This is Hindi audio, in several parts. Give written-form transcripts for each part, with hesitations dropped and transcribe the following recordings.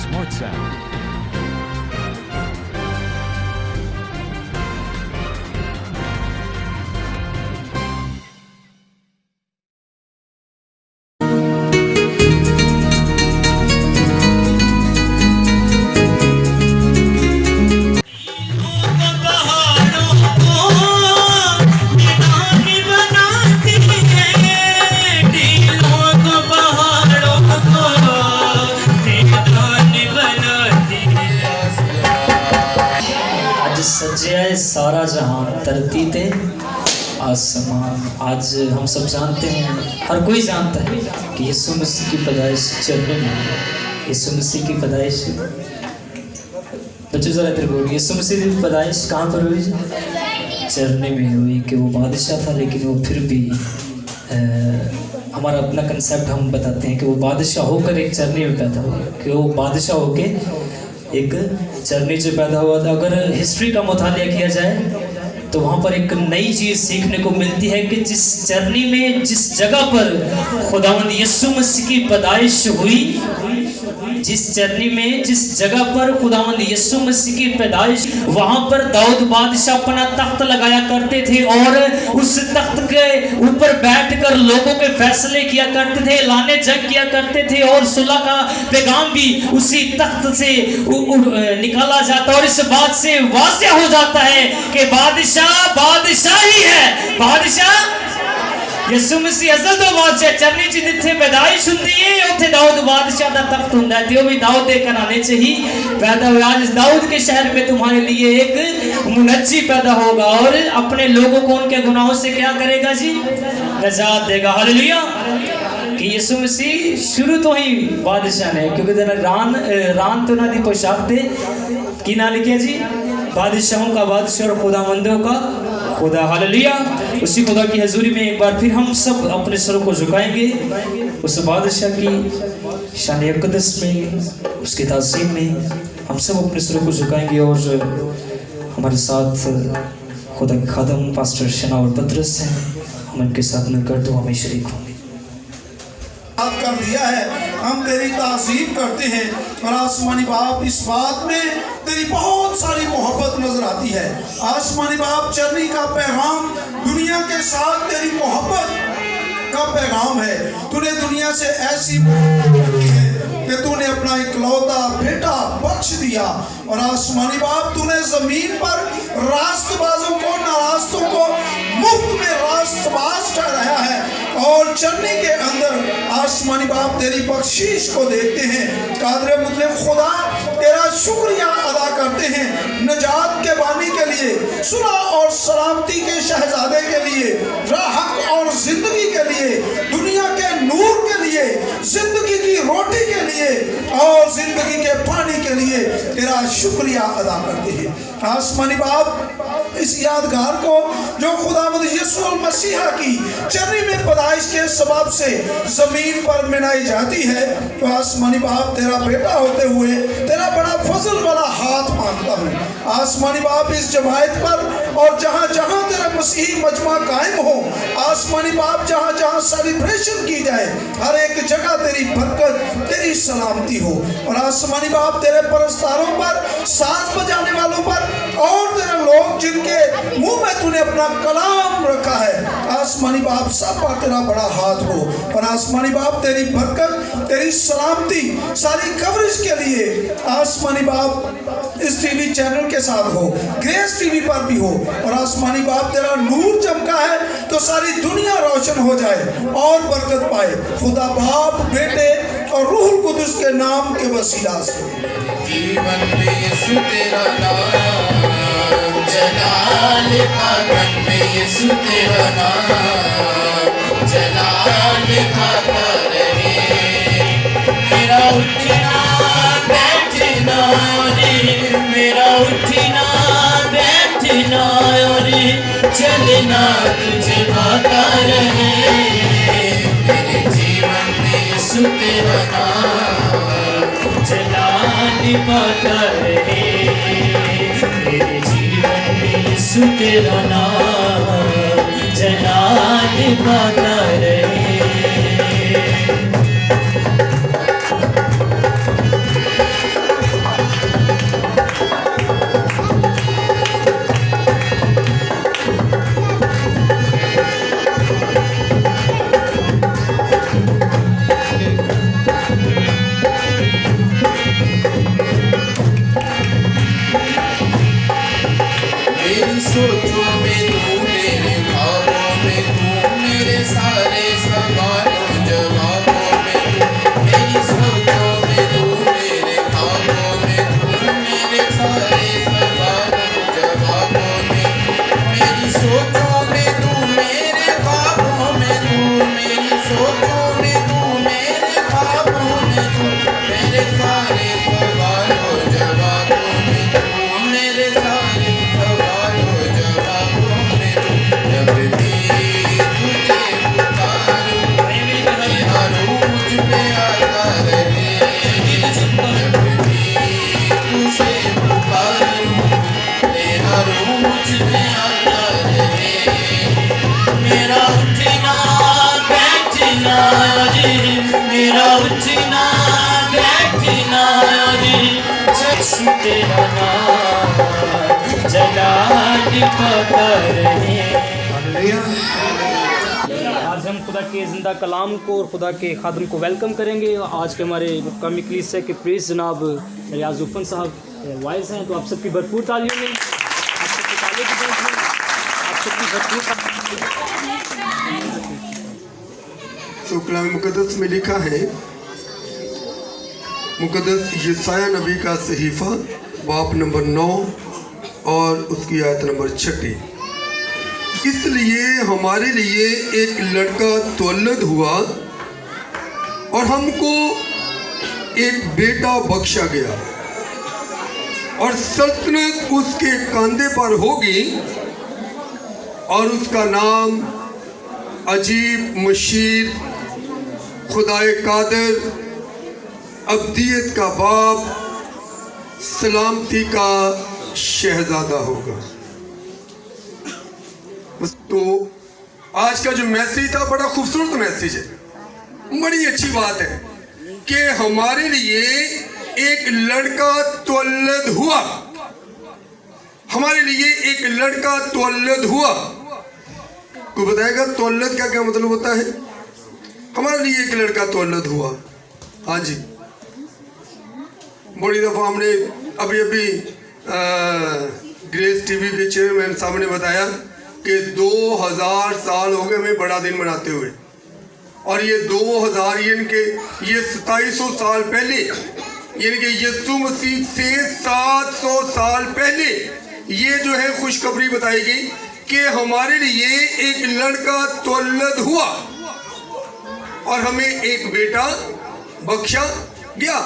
Smart Sound. सजाए सारा जहां धरती ते आसमान। आज हम सब जानते हैं, हर कोई जानता है कि यीशु मसीह की पैदाइश चरने में हुई। यीशु मसीह की पैदाइश बच्चों जरा इधर बोलिए, यीशु मसीह की पैदाइश कहाँ पर हुई? चरने में हुई। कि वो बादशाह था लेकिन वो फिर भी हमारा अपना कंसेप्ट हम बताते हैं कि वो बादशाह होकर एक चरने में पैदा हुआ, कि वो बादशाह होकर एक चरनी से पैदा हुआ था। अगर हिस्ट्री का मुतालिया किया जाए तो वहाँ पर एक नई चीज़ सीखने को मिलती है कि जिस चरनी में, जिस जगह पर खुदावंद यीशु मसीह की पैदाइश हुई, जिस चरनी में, जिस जगह पर खुदावंद यीशु मसीह की पैदाइश, वहाँ पर दाऊद बादशाह अपना तख्त लगाया करते थे और उस तख्त के ऊपर बैठकर लोगों के फैसले किया करते थे, लाने जंग किया करते थे और सुलह का पैगाम भी उसी तख्त से निकाला जाता। और इस बात से वाज़ेह हो जाता है कि बादशाह ही है। बादशाह यीशु मसीह अज़ल तो बादशाह चरनी च जिथे पैदाइश हुंदी है उथे दाऊद बादशाह दा तख्त हुंदा है। ते भी दाऊद दे घराने से ही पैदा हुआ। आज दाऊद के शहर में तुम्हारे लिए एक मुनज्जी पैदा होगा और अपने लोगों को उनके गुनाहों से क्या करेगा जी? नजात देगा। हालेलुया। कि यीशु मसीह शुरू तो ही बादशाह ने, क्योंकि रान तो ना दी पोशाक थे कि ना लिखे जी, बादशाहों का बादशाह और खुदावंदों का खुदा। हालेलुया। उसी खुदा की हजूरी में एक बार फिर हम सब अपने सरों को झुकाएंगे, उस बादशाह की शान अक़दस में, उसकी ताज़ीम में हम सब अपने सरों को झुकाएंगे। और हमारे साथ खुदा के खादम पास्टर शनावर पतरस हैं, हम उनके साथ मिलकर दुआ में शरीक होंगे। कर दिया है, हम तेरी ताज़ीम करते हैं। और आसमानी बाप, इस बात में तेरी बहुत सारी मोहब्बत नजर आती है। आसमानी बाप, चरनी का पैगाम दुनिया के साथ तेरी मोहब्बत का पैगाम है। तूने दुनिया से ऐसी मोहब्बत की है कि तूने अपना इकलौता बेटा बख्श दिया। और आसमानी बाप, तूने जमीन पर रास्तबाजों को, नारास्तों को मुफ्त में रास्तबाज ठहराया है। और चरनी के अंदर आसमानी बाप तेरी बख्शीश को देखते हैं। कादर मुतलक खुदा, तेरा शुक्रिया अदा करते हैं नजात के बानी के लिए, सुलह और सलामती के शहजादे के लिए, राहत और जिंदगी के लिए, दुनिया के नूर के लिए, जिंदगी की रोटी के लिए और जिंदगी के पानी के लिए तेरा शुक्रिया अदा करते हैं। आसमानी बाप, इस यादगार को जो खुदावंद यीशु मसीह की चरनी में पैदाइश के सबब से जमीन पर मनाई जाती है, तो आसमानी बाप, तेरा बेटा होते हुए तेरा बड़ा फजल वाला हाथ मांगता हूँ। आसमानी बाप, इस जमायत पर और जहाँ जहाँ तेरा मसीही मजमा कायम हो, आसमानी बाप, जहाँ जहाँ सेलिब्रेशन की जाए, हर एक जगह तेरी बरकत, तेरी सलामती हो। और आसमानी बाप, तेरे परस्तारों पर, साज बजाने वालों पर और तेरे लोग जिनके मुंह में तूने अपना कलाम रखा है, आसमानी बाप, सब पर तेरा बड़ा हाथ हो। और आसमानी बाप, तेरी बरकत, तेरी सलामती सारी कवरेज के लिए आसमानी बाप इस टीवी चैनल के साथ हो, ग्रेस टीवी पर भी हो। और आसमानी बाप, तेरा नूर चमका है तो सारी दुनिया रोशन हो जाए और बरकत पाए। खुदा बाप, बेटे और रूहुल कुदुस के नाम के वसीला से। जीवन में यीशु तेरा नाम, जलाल पागल में यीशु तेरा नाम, जलाल पाता रहे। मेरा उठना बैठना रे, मेरा उठना बैठना रे, चलना तुझे पाता रहे। मेरे जीवन में यीशु तेरा नाम, जलाल पाता रहे। मेरे जीवन में यीशु तेरा नाम, जलाल पाता रहे। यीशु तेरा नाम जलाल कतर है। आज हम खुदा के ज़िंदा कलाम को और खुदा के खादम को वेलकम करेंगे। आज के हमारे मुकामी कलीसिया के प्रीस्ट जनाब रियाज उफ़न साहब वाइस हैं, तो आप सबकी भरपूर तालियों में, आप सबकी तालियों की बेंच में, आप सबकी भरपूर। तो कलाम मुकद्दस में लिखा है, मुकद्दस यशाया नबी का सहीफ़ा बाब नंबर 9 और उसकी आयत नंबर 6। इसलिए हमारे लिए एक लड़का तौलद हुआ और हमको एक बेटा बख्शा गया और सल्तनत उसके कंधे पर होगी और उसका नाम अजीब, मशीर, खुदाए कादिर, अब्दियत का बाप, सलामती का शहजादा होगा। तो आज का जो मैसेज था बड़ा खूबसूरत मैसेज है। बड़ी अच्छी बात है कि हमारे लिए एक लड़का तौलद हुआ, हमारे लिए एक लड़का तौलद हुआ। कोई बताएगा तौलद का क्या मतलब होता है? हमारे लिए एक लड़का तौलद हुआ। हाँ जी, बड़ी दफ़ा हमने अभी ग्रेस टीवी के चेयरमैन साहब ने बताया कि 2000 साल हो गए हमें बड़ा दिन मनाते हुए, और ये 2000 यानी कि ये 2700 साल पहले, यानी कि यीशु मसीह से 700 साल पहले ये जो है खुशखबरी बताई गई कि हमारे लिए एक लड़का तौलद हुआ और हमें एक बेटा बख्शा गया।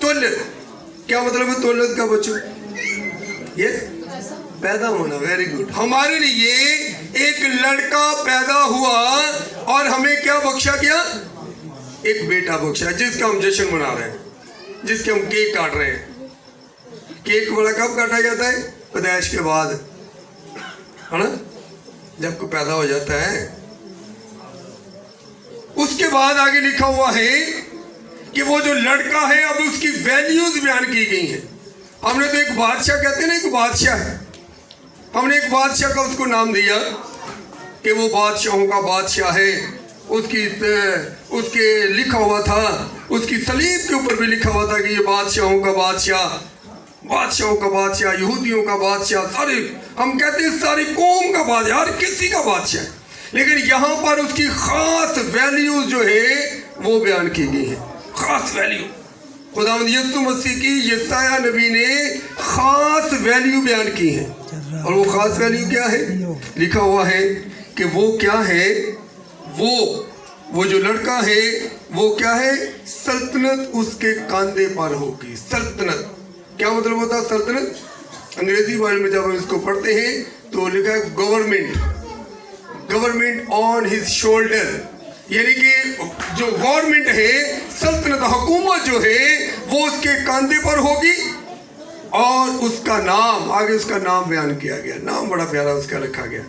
तौलद क्या मतलब है? तौलद का बच्चों यस पैदा होना। Very good. हमारे लिए एक लड़का पैदा हुआ और हमें क्या बख्शा गया? एक बेटा बख्शा, जिसका हम जश्न मना रहे हैं, जिसके हम केक काट रहे हैं। केक बड़ा कब काटा जाता है? पैदाइश के बाद, है ना, जब कोई पैदा हो जाता है। उसके बाद आगे लिखा हुआ है कि वो जो लड़का है अब उसकी वैल्यूज बयान की गई हैं। हमने तो एक बादशाह कहते हैं ना, एक बादशाह है, हमने एक बादशाह का उसको नाम दिया कि वो बादशाहों का बादशाह है। उसके लिखा हुआ था, उसकी सलीब के ऊपर भी लिखा हुआ था कि ये बादशाहों का बादशाह, बादशाहों का बादशाह, यहूदियों का बादशाह, सारे हम कहते हैं सारी कौम का बादशाह, हर किसी का बादशाह। लेकिन यहाँ पर उसकी खास वैल्यूज जो है वो बयान की गई है। खास वैल्यू खुदावंद यीशु मसीह की यशाया नबी ने खास वैल्यू बयान की है। और वो खास वैल्यू क्या है? लिखा हुआ है कि वो क्या है, वो जो लड़का है वो क्या है? सल्तनत उसके कंधे पर होगी। सल्तनत क्या मतलब होता है? सल्तनत अंग्रेजी वर्ड में जब हम इसको पढ़ते हैं तो लिखा है government, government on his shoulder, यानी कि जो गवर्नमेंट है, सल्तनत हुकूमत जो है वो उसके कंधे पर होगी। और उसका नाम, आगे उसका नाम बयान किया गया, नाम बड़ा प्यारा उसका रखा गया।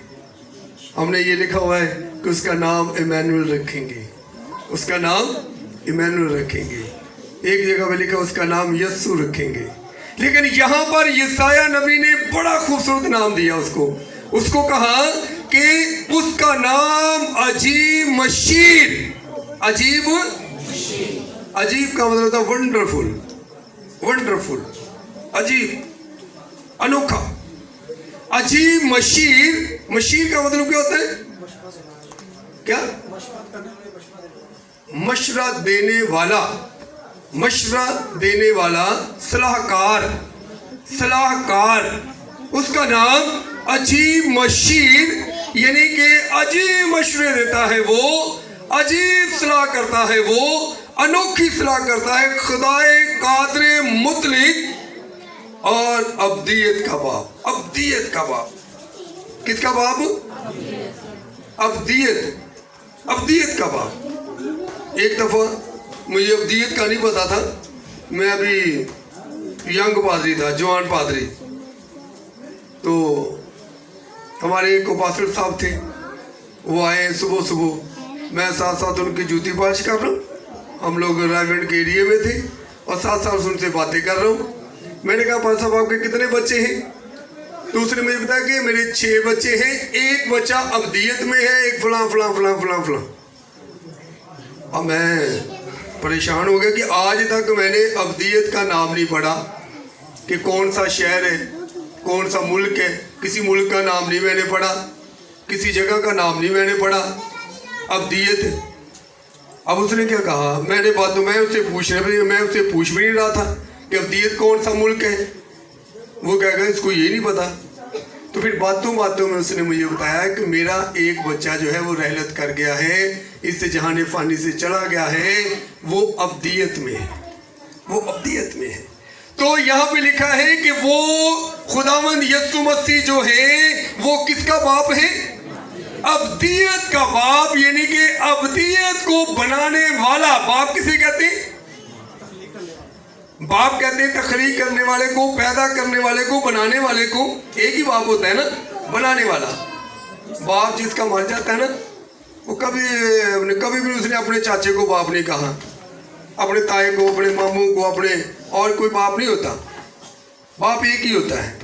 हमने ये लिखा हुआ है कि उसका नाम इमैनुअल रखेंगे, उसका नाम इमैनुअल रखेंगे। एक जगह पे लिखा उसका नाम यस्सु रखेंगे। लेकिन यहाँ पर यशाया नबी ने बड़ा खूबसूरत नाम दिया उसको कहा कि उसका नाम अजीब मशीर। अजीब, अजीब का मतलब होता है वंडरफुल, वंडरफुल, अजीब, अनोखा। अजीब मशीर, मशीर का मतलब क्या होता है? क्या? मशवरा देने वाला, मशवरा देने वाला, सलाहकार, सलाहकार। उसका नाम अजीब मशीर, यानी कि अजीब मशवरे देता है वो, अजीब सलाह करता है वो, अनोखी सलाह करता है। खुदाए कादिर मुतलिक और अब्दियत का बाप। अब्दियत का बाप, किसका बाप? अब्दियत, अब्दियत का बाप। एक दफा मुझे अब्दियत का नहीं पता था, मैं अभी यंग पादरी था, जवान पादरी। तो हमारे एक पास्टर साहब थे, वो आए सुबह सुबह, मैं साथ साथ उनकी जूती पॉलिश कर रहा हूँ। हम लोग रायगढ़ के एरिए में थे और साथ साथ उनसे बातें कर रहा हूँ। मैंने कहा पाल साहब आपके कितने बच्चे हैं? तो उसने मुझे बताया कि मेरे 6 बच्चे हैं, एक बच्चा अब्दियत में है, एक फलां फलां फलां फलां फलां। अब मैं परेशान हो गया कि आज तक मैंने अब्दियत का नाम नहीं पढ़ा कि कौन सा शहर है, कौन सा मुल्क है। किसी मुल्क का नाम नहीं मैंने पढ़ा, किसी जगह का नाम नहीं मैंने पढ़ा, अब्दियत। अब उसने क्या कहा, मैंने बात तो मैं उससे पूछ भी नहीं रहा था कि अब्दियत कौन सा मुल्क है। वो क्या कहा इसको ये नहीं पता। तो फिर बातों बातों में उसने मुझे बताया कि मेरा एक बच्चा जो है वो रहलत कर गया है, इससे जहाने फानी से चला गया है, वो अब्दियत में है, वो अब्दियत में है। तो यहाँ पे लिखा है कि वो खुदावंद यीशु मसीह जो है वो किसका बाप है? अब्दियत का बाप, यानी कि अब्दियत को बनाने वाला। बाप किसे कहते हैं? बाप कहते हैं तखलीक करने वाले को, पैदा करने वाले को, बनाने वाले को। एक ही बाप होता है ना, बनाने वाला। बाप जिसका मर जाता है ना, वो कभी भी उसने अपने चाचे को बाप नहीं कहा, अपने ताए को, अपने मामू को, अपने और कोई बाप नहीं होता। बाप एक ही होता है।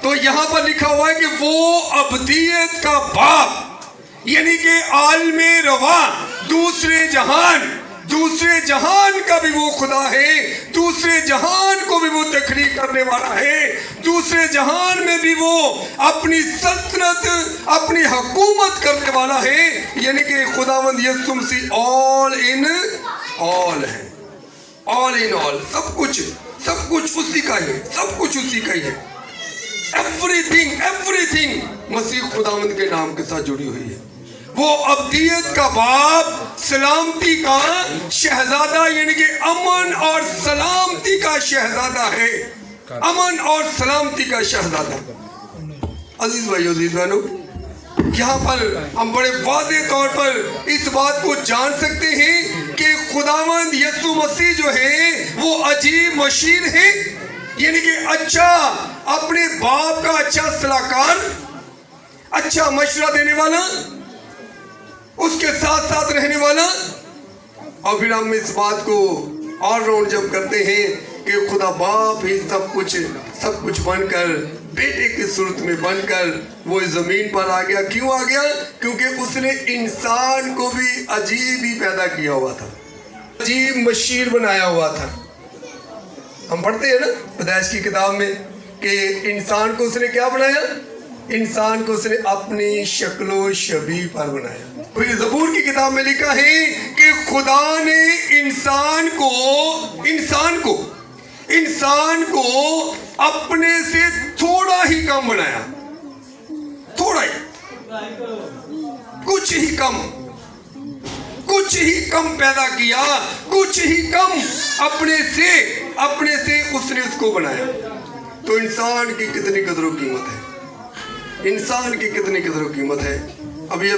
तो यहाँ पर लिखा हुआ है कि वो अब्दियत का बाप, यानी कि आलमे रवा, दूसरे जहान का भी वो खुदा है, दूसरे जहान को भी वो तखलीक करने वाला है, दूसरे जहान में भी वो अपनी सल्तनत, अपनी हुकूमत करने वाला है। यानी कि खुदावंद यीशु मसीह ऑल इन ऑल है, ऑल इन ऑल। सब कुछ उसी का ही है, सब कुछ उसी का ही है। एवरीथिंग मसीह खुदावंद के नाम के साथ जुड़ी हुई है। वो अब्दियत का बाप, सलामती का शहजादा, यानी कि अमन और सलामती का शहजादा है, अमन और सलामती का शहजादा। अजीज भाइयों, अजीज बहनों, यहाँ पर हम बड़े वाज़े तौर पर इस बात को जान सकते हैं कि खुदावंद यीशु मसीह जो है वो अजीब मशीन है, यानी कि अच्छा, अपने बाप का अच्छा सलाहकार, अच्छा मशवरा देने वाला, उसके साथ साथ रहने वाला। और फिर हम इस बात को और राउंड जब करते हैं कि खुदा बाप ही सब कुछ बनकर, बेटे की सूरत में बनकर वो इस जमीन पर आ गया। क्यों आ गया? क्योंकि उसने इंसान को भी अजीब ही पैदा किया हुआ था, अजीब मशीन बनाया हुआ था। हम पढ़ते हैं ना पैदाइश की किताब में कि इंसान को उसने क्या बनाया? इंसान को उसने अपनी शक्लो शबीह पर बनाया। फिर ज़बूर की किताब में लिखा है कि खुदा ने इंसान को अपने से थोड़ा ही कम बनाया, थोड़ा ही, कुछ ही कम पैदा किया, कुछ ही कम अपने से उसने उसको बनाया। तो इंसान की कितनी कदर कीमत है, इंसान की कितनी कदर कीमत है। अभी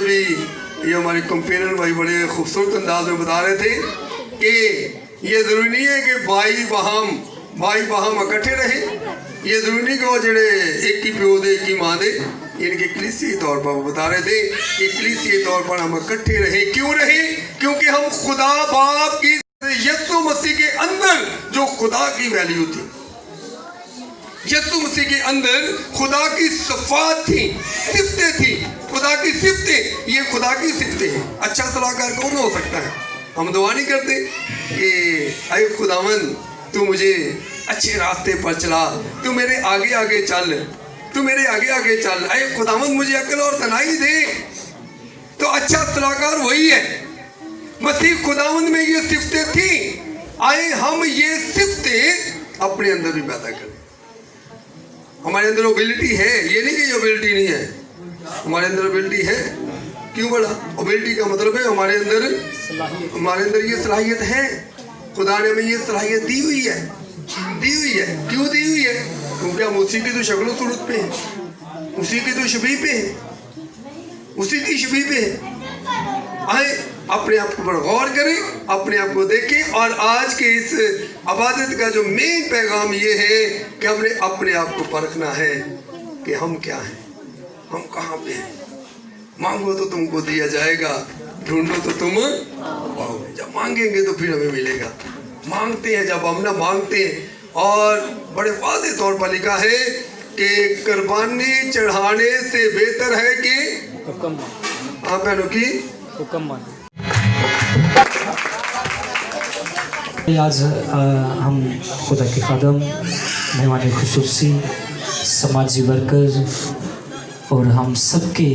ये हमारे कंपेनर भाई बड़े खूबसूरत अंदाज में बता रहे थे कि ये ज़रूरी नहीं है कि भाई बहम इकट्ठे रहे, ये ज़रूरी नहीं कि वो जड़े एक ही प्यो दे, एक ही माँ दे। इनके कलीसियाई तौर पर वो बता रहे थे कि कलीसियाई तौर पर हम इकट्ठे रहे। क्यों रहे? क्योंकि हम खुदा बाप की यीशु मसीह के अंदर जो खुदा की वैल्यू थी, यीशु मसीह के अंदर खुदा की सिफात थी, सिफ्तें थी, खुदा की सिफ्तें, ये खुदा की सिफ्तें हैं। अच्छा सलाहकार कौन हो सकता है? हम दुआ नहीं करते कि अय खुदावंद तू मुझे अच्छे रास्ते पर चला, तू मेरे आगे आगे चल, तू मेरे आगे आगे चल, अय खुदावंद मुझे अक्ल और तनाई दे। तो अच्छा सलाहकार वही है। मसीह खुदावंद में ये सिफ्तें थी, आए हम ये सिफ्तें अपने अंदर भी पैदा करें। हमारे अंदर एबिलिटी है, ये नहीं कि ये एबिलिटी नहीं है, हमारे अंदर एबिलिटी है। क्यों बड़ा? एबिलिटी का मतलब है हमारे अंदर ये सलाहियत है। खुदा ने हमें ये सलाहियत दी हुई है। क्यों दी हुई है? क्योंकि हम उसी की तो शक्ल सूरत पे हैं, उसी की तो शबीह पे हैं, उसी की शबीह पे हैं। आए अपने आप को पर गौर करें, अपने आप को देखें। और आज के इस इबादत का जो मेन पैगाम ये है कि हमने अपने आप को परखना है कि हम क्या हैं, हम कहाँ पे हैं। मांगो तो तुमको दिया जाएगा, ढूंढो तो तुम पाओगे। जब मांगेंगे तो फिर हमें मिलेगा। मांगते हैं, जब हम ना मांगते हैं और बड़े वाज़ेह तौर पर लिखा है कि कुर्बानी चढ़ाने से बेहतर है कि आप बहनों की आज हम खुदा के खादम, मेहमान खुसूसी, समाजी वर्कर और हम सबके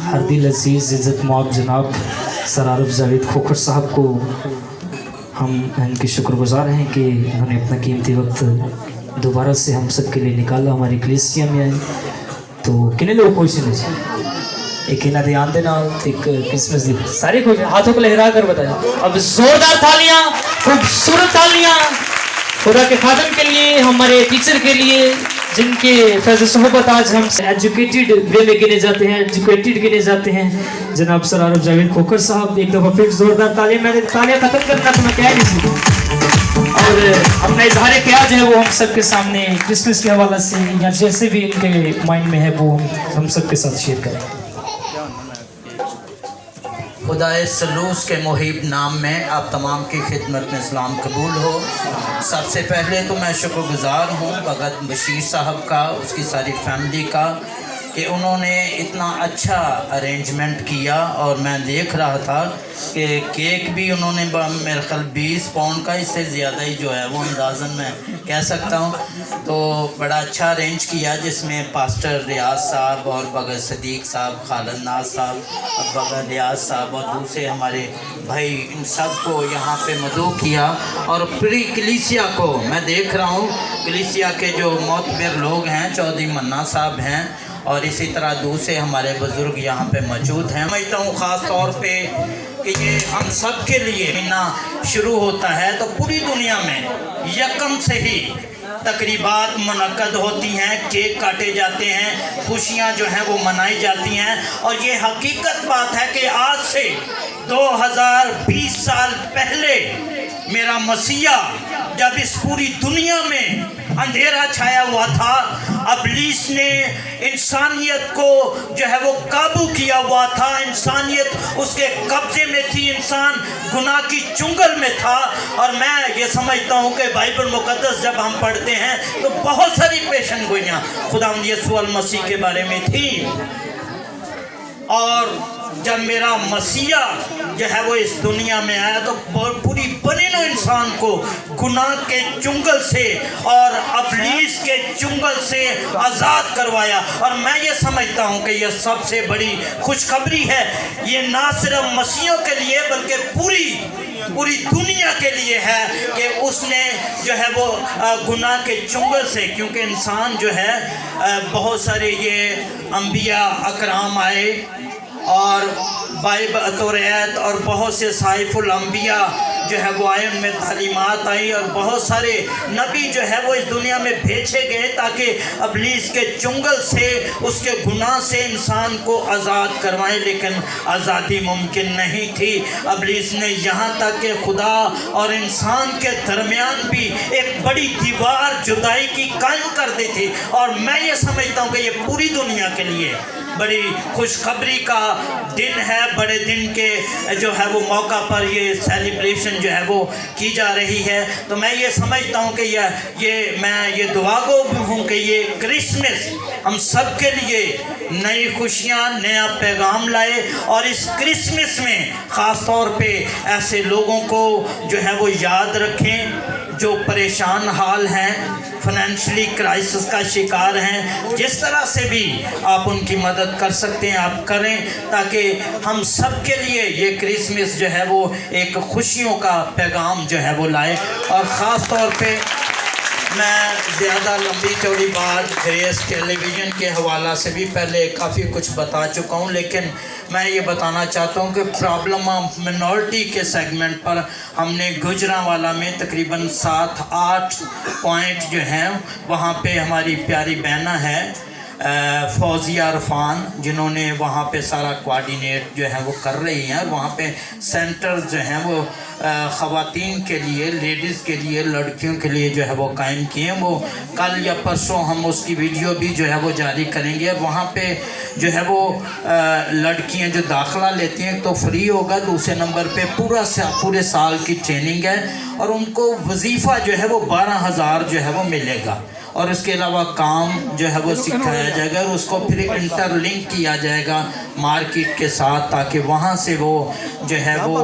हर दिल अजीज़ इज़्ज़त मौब जनाब सर आरिफ जावेद खोखर साहब को हम इनके शुक्रगुजार हैं कि उन्होंने अपना कीमती वक्त दोबारा से हम सब के लिए निकाला, हमारी कलीसिया में आए। तो कितने लोग खुश हैं? एक इन्हें ध्यान देना, एक क्रिसमस दी सारे खुश हैं, हाथों को लहरा कर बताएं। अब जोरदार तालियां, खूबसूरत तालियां खुदा के खादम के लिए, हमारे टीचर के लिए, जिनके फैज़ सोहबत आज हम एजुकेटेड वे में गिने जाते हैं, एजुकेटेड गिने जाते हैं, जनाब सर आरिफ जावेद खोखर साहब। एक दफ़ा फिर जोरदार तालियां। मैंने तालियां खत्म करना तो मैं क्या नहीं सीखूँ। और अपना इजहार क्या जो है वो हम सबके सामने क्रिसमस के हवाले से या जैसे भी इनके माइंड में है वो हम सबके साथ शेयर करें। खुदाए सलूस के मुहिब नाम में आप तमाम की खिदमत में सलाम कबूल हो। सबसे पहले तो मैं शुक्रगुजार हूँ भगत बशीर साहब का, उसकी सारी फैमिली का, कि उन्होंने इतना अच्छा अरेंजमेंट किया। और मैं देख रहा था कि केक भी उन्होंने मेरे ख्याल 20 पाउंड का, इससे ज़्यादा ही जो है वो अंदाज़न मैं कह सकता हूँ, तो बड़ा अच्छा अरेंज किया, जिसमें पास्टर रियाज साहब और भगत सदीक साहब, खालिद नाज साहब और भगत रियाज साहब और दूसरे हमारे भाई, इन सब को यहाँ पे मदऊ किया। और पूरी कलीसिया को मैं देख रहा हूँ, कलीसिया के जो मोतबर लोग हैं, चौधरी मन्ना साहब हैं और इसी तरह दूसरे हमारे बुज़ुर्ग यहाँ पे मौजूद हैं। समझता हूँ ख़ास तौर पे कि ये हम सब के लिए महीना शुरू होता है तो पूरी दुनिया में यकम से ही तकरीबात मुनक्कद होती हैं, केक काटे जाते हैं, खुशियाँ जो हैं वो मनाई जाती हैं। और ये हकीकत बात है कि आज से 2020 साल पहले मेरा मसीहा जब इस पूरी दुनिया में अंधेरा छाया हुआ था, इब्लीस ने इंसानियत को जो है वो काबू किया हुआ था, इंसानियत उसके कब्जे में थी, इंसान गुनाह की चुंगल में था। और मैं ये समझता हूँ कि बाइबल मुकद्दस जब हम पढ़ते हैं तो बहुत सारी पेशन गोइयाँ खुदावंद यीशु मसीह के बारे में थी। और जब मेरा मसीहा जो है वो इस दुनिया में आया तो पूरी बने नो इंसान को गुनाह के चुंगल से और इब्लीस के चुंगल से आज़ाद करवाया। और मैं ये समझता हूँ कि यह सबसे बड़ी खुशखबरी है। ये ना सिर्फ मसीहों के लिए बल्कि पूरी दुनिया के लिए है कि उसने जो है वो गुनाह के चुंगल से, क्योंकि इंसान जो है बहुत सारे ये अंबिया अकराम आए और बाइबल तौरात और बहुत से साइफुल अंबिया जो है वो आए, उनमें तालीमात आई और बहुत सारे नबी जो है वो इस दुनिया में भेजे गए ताकि इब्लीस के चुंगल से, उसके गुनाह से इंसान को आज़ाद करवाएं। लेकिन आज़ादी मुमकिन नहीं थी। इब्लीस ने यहाँ तक कि खुदा और इंसान के दरमियान भी एक बड़ी दीवार जुदाई की कायम कर दी थी। और मैं ये समझता हूँ कि ये पूरी दुनिया के लिए बड़ी खुशखबरी का दिन है। बड़े दिन के जो है वो मौका पर ये सेलिब्रेशन जो है वो की जा रही है। तो मैं ये समझता हूँ कि मैं ये दुआ गो हूँ कि ये क्रिसमस हम सब के लिए नई खुशियाँ, नया पैगाम लाए। और इस क्रिसमस में ख़ास तौर पे ऐसे लोगों को जो है वो याद रखें जो परेशान हाल हैं, फाइनेंशियली क्राइसिस का शिकार हैं। जिस तरह से भी आप उनकी मदद कर सकते हैं आप करें, ताकि हम सब के लिए ये क्रिसमस जो है वो एक खुशियों का पैगाम जो है वो लाए। और ख़ास तौर पे मैं ज़्यादा लंबी चौड़ी बात ग्रेस टेलीविज़न के हवाला से भी पहले काफ़ी कुछ बता चुका हूँ, लेकिन मैं ये बताना चाहता हूँ कि प्रॉब्लम ऑफ मिनॉरिटी के सेगमेंट पर हमने गुजरांवाला में तकरीबन 7-8 पॉइंट जो हैं वहाँ पे हमारी प्यारी बहना है फौजिया अरफान, जिन्होंने वहाँ पे सारा कोऑर्डिनेट जो है वो कर रही हैं। वहाँ पे सेंटर जो हैं वो ख़वातीन के लिए, लेडीज़ के लिए, लड़कियों के लिए जो है वो कायम किए। वो कल या परसों हम उसकी वीडियो भी जो है वो जारी करेंगे। वहाँ पे जो है वो लड़कियां जो दाखिला लेती हैं तो फ्री होगा, दूसरे नंबर पे पूरे साल की ट्रेनिंग है और उनको वजीफ़ा जो है वो 12,000 जो है वो मिलेगा और उसके अलावा काम जो है वो सिखाया जाएगा और उसको फिर इंटरलिंक किया जाएगा मार्केट के साथ, ताकि वहाँ से वो जो है वो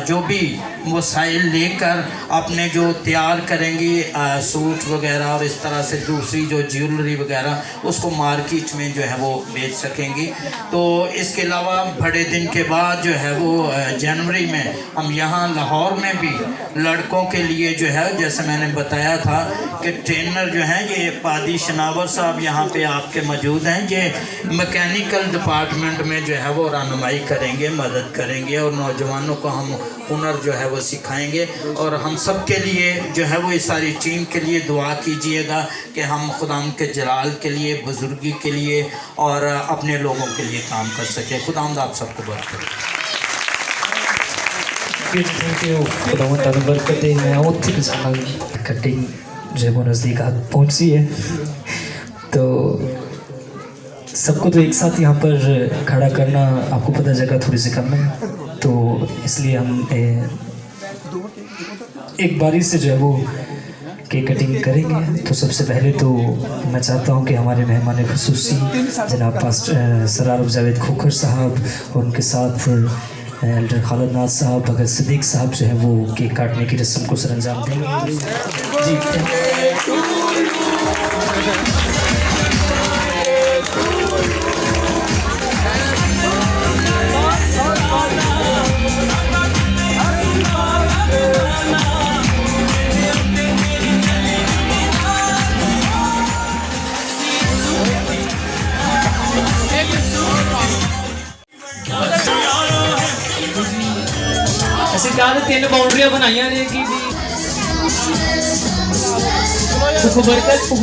जो भी वसाइल लेकर अपने जो तैयार करेंगी सूट वगैरह और इस तरह से दूसरी जो ज्वेलरी वगैरह उसको मार्केट में जो है वो बेच सकेंगी। तो इसके अलावा बड़े दिन के बाद जो है वो जनवरी में हम यहाँ लाहौर में भी लड़कों के लिए जो है, जैसे मैंने बताया था कि ट्रेनर जो हैं ये पादी शनावर साहब यहाँ पे आपके मौजूद हैं, ये मैकेनिकल डिपार्टमेंट में जो है वो रहनुमाई करेंगे, मदद करेंगे और नौजवानों को हम हुनर जो है वो सिखाएंगे। और हम सब के लिए जो है वो इस सारी टीम के लिए दुआ कीजिएगा कि हम खुदाम के जलाल के लिए, बुजुर्गी के लिए और अपने लोगों के लिए काम कर सकें। खुदाम आप सबको बरकत थैंक यू। खुदावंद ताला बरकत दे। मैं और थी कटिंग जो है वो नज़दीक आ पहुँची है, तो सबको तो एक साथ यहाँ पर खड़ा करना, आपको पता जगह थोड़ी सी कम है, तो इसलिए हम एक बारी से जो है वो केक कटिंग करेंगे। तो सबसे पहले तो मैं चाहता हूँ कि हमारे मेहमान खुसूसी जनाब पास्टर सरार जावेद खोखर साहब और उनके साथ एल्डर खालिद नाज साहब, भगत सिद्दीक साहब जो है वो केक काटने की रस्म को सरअंजाम देंगे। जी ਅਸੀਂ ਕੱਲ 3 ਬਾਉਂਡਰੀਆਂ ਬਣਾਈਆਂ ਨੇ ਕਿ ਵੀ ਖੁਬਰਕਤ ਹੋ